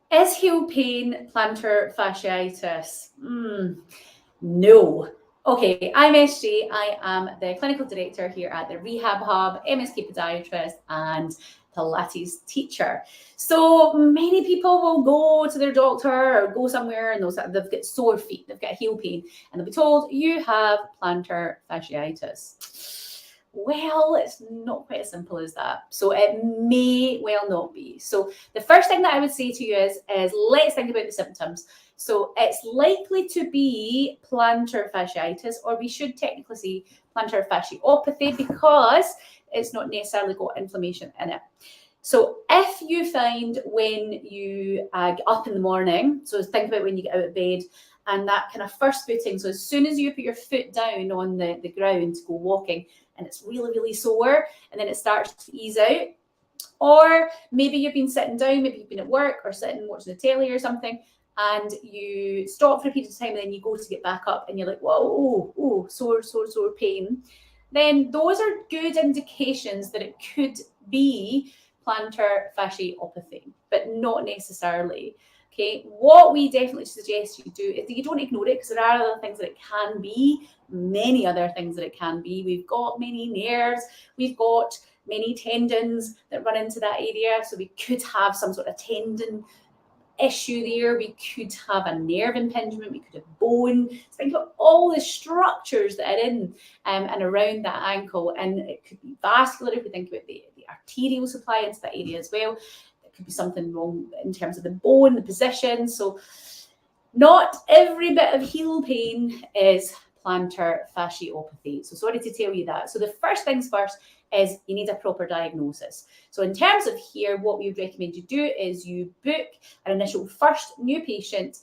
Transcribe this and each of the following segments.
Is heel pain plantar fasciitis? No. Okay, I'm SJ. I am the clinical director here at the Rehab Hub, MSK podiatrist, and Pilates teacher. So many people will go to their doctor or go somewhere and they've got sore feet, they've got heel pain, and they'll be told you have plantar fasciitis. Well, it's not quite as simple as that. So it may well not be. So the first thing that I would say to you is let's think about the symptoms. So it's likely to be plantar fasciitis, or we should technically say plantar fasciopathy, because it's not necessarily got inflammation in it. So if you find when you get up in the morning, so think about when you get out of bed, and that kind of first footing, so as soon as you put your foot down on the ground to go walking, and it's really, really sore, and then it starts to ease out, or maybe you've been sitting down, maybe you've been at work or sitting watching the telly or something, and you stop for a period of time, and then you go to get back up, and you're like, whoa, sore pain. Then those are good indications that it could be plantar fasciopathy, but not necessarily. Okay, what we definitely suggest you do is that you don't ignore it, because there are other things that it can be, many other things that it can be. We've got many nerves, we've got many tendons that run into that area. So we could have some sort of tendon issue there. We could have a nerve impingement. We could have bone. So think about all the structures that are in and around that ankle. And it could be vascular if we think about the arterial supply into that area as well. There could be something wrong in terms of the bone, the position. So not every bit of heel pain is plantar fasciopathy. So sorry to tell you that. So the first things first is you need a proper diagnosis. So in terms of here, what we would recommend you do is you book an initial first new patient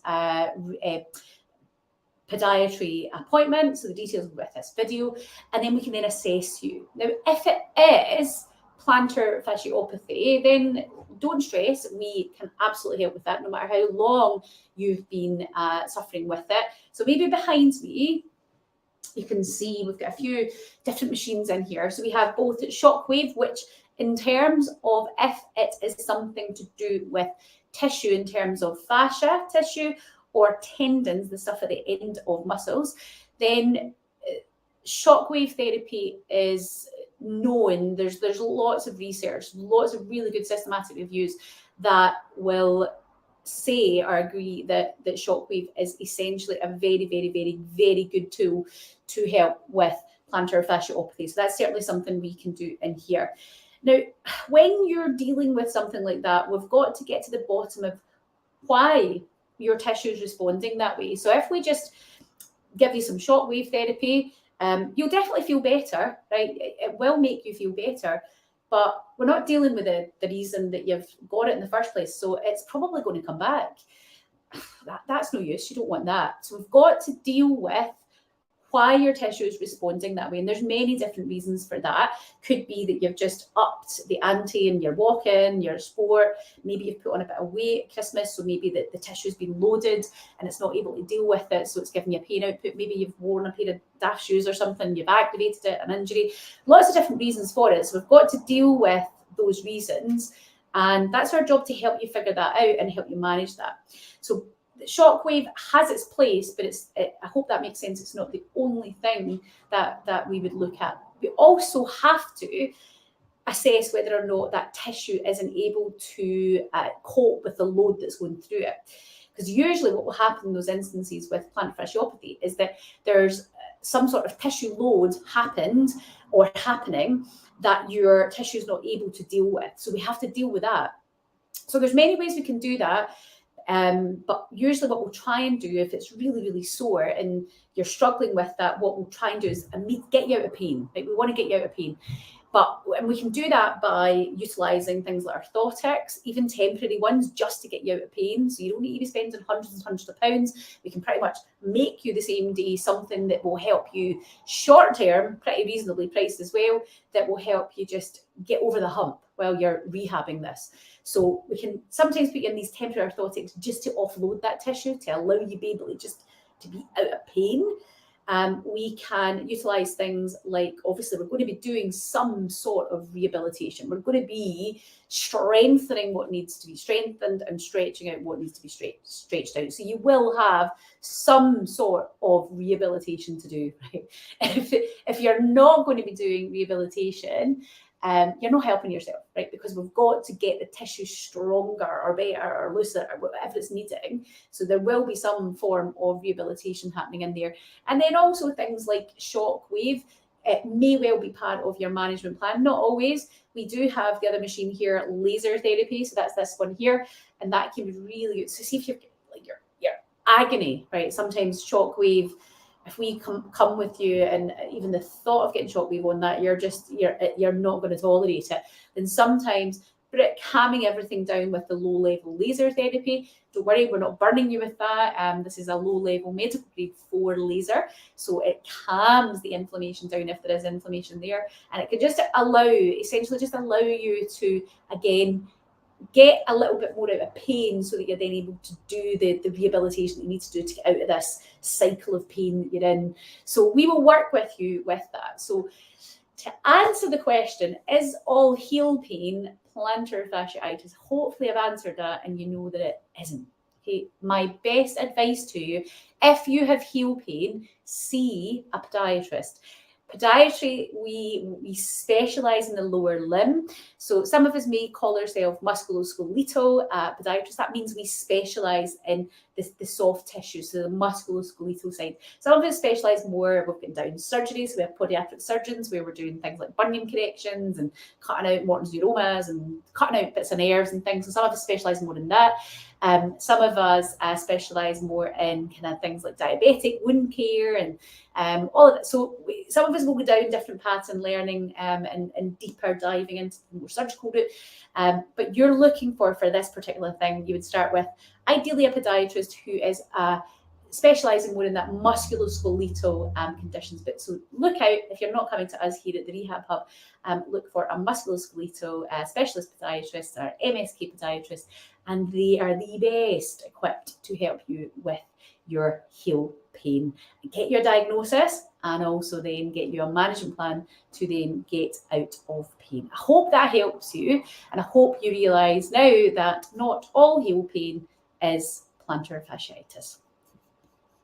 podiatry appointment. So the details are with this video, and then we can then assess you. Now, if it is plantar fasciopathy, then don't stress. We can absolutely help with that, no matter how long you've been suffering with it. So maybe behind me, you can see we've got a few different machines in here. So we have both Shockwave, which in terms of if it is something to do with tissue, in terms of fascia tissue or tendons, the stuff at the end of muscles, then shockwave therapy is known. There's lots of research, lots of really good systematic reviews that will say or agree that shockwave is essentially a very, very, very, very good tool to help with plantar fasciopathy. So that's certainly something we can do in here. Now, when you're dealing with something like that, we've got to get to the bottom of why your tissue is responding that way. So if we just give you some shockwave therapy, you'll definitely feel better, right? It will make you feel better, but we're not dealing with the reason that you've got it in the first place. So it's probably going to come back. That's no use. You don't want that. So we've got to deal with why your tissue is responding that way. And there's many different reasons for that. Could be that you've just upped the ante in your walking, your sport. Maybe you've put on a bit of weight at Christmas, so maybe the tissue's been loaded and it's not able to deal with it, so it's giving you a pain output. Maybe you've worn a pair of daft shoes or something, you've aggravated it, an injury. Lots of different reasons for it. So we've got to deal with those reasons. And that's our job, to help you figure that out and help you manage that. So shockwave has its place, but I hope that makes sense. It's not the only thing that we would look at. We also have to assess whether or not that tissue isn't able to cope with the load that's going through it. Because usually what will happen in those instances with plantar fasciopathy is that there's some sort of tissue load happened or happening that your tissue is not able to deal with. So we have to deal with that. So there's many ways we can do that. But usually what we'll try and do, if it's really, really sore and you're struggling with that, what we'll try and do is get you out of pain. Like, we want to get you out of pain. And we can do that by utilising things like orthotics, even temporary ones, just to get you out of pain. So you don't need to be spending hundreds and hundreds of pounds. We can pretty much make you the same day something that will help you short term, pretty reasonably priced as well, that will help you just get over the hump while you're rehabbing this. So we can sometimes put you in these temporary orthotics just to offload that tissue, to allow you to be able to just to be out of pain. We can utilise things like, obviously, we're going to be doing some sort of rehabilitation. We're going to be strengthening what needs to be strengthened and stretching out what needs to be stretched out. So you will have some sort of rehabilitation to do, right? If you're not going to be doing rehabilitation, you're not helping yourself, right? Because we've got to get the tissue stronger or better or looser or whatever it's needing. So there will be some form of rehabilitation happening in there. And then also things like shockwave. It may well be part of your management plan, not always. We do have the other machine here, laser therapy. So that's this one here. And that can be really good. So see if you're like your agony, right? Sometimes shockwave, if we come with you and even the thought of getting shockwave on that, you're not going to tolerate it. Then sometimes calming everything down with the low level laser therapy. Don't worry, we're not burning you with that. This is a low level medical grade 4 laser. So it calms the inflammation down if there is inflammation there. And it can just essentially just allow you to, again, get a little bit more out of pain so that you're then able to do the rehabilitation that you need to do to get out of this cycle of pain that you're in. So we will work with you with that. So to answer the question, is all heel pain plantar fasciitis? Hopefully I've answered that and you know that it isn't. Okay, my best advice to you, if you have heel pain, see a podiatrist. Podiatry, we specialise in the lower limb. So some of us may call ourselves musculoskeletal podiatrists. That means we specialise in the soft tissue, so the musculoskeletal side. Some of us specialise more, we've got down surgery, so we have podiatric surgeons where we're doing things like bunion corrections and cutting out Morton's neuromas and cutting out bits of nerves and things. So some of us specialise more in that. Some of us specialise more in kind of things like diabetic wound care and all of that. So some of us will go down different paths in learning and deeper diving into the more surgical route. But you're looking for this particular thing, you would start with ideally a podiatrist who is specialising more in that musculoskeletal conditions. But so look out, if you're not coming to us here at the Rehab Hub, look for a musculoskeletal specialist podiatrist or MSK podiatrist, and they are the best equipped to help you with your heel pain. Get your diagnosis and also then get your management plan to then get out of pain. I hope that helps you, and I hope you realise now that not all heel pain is plantar fasciitis.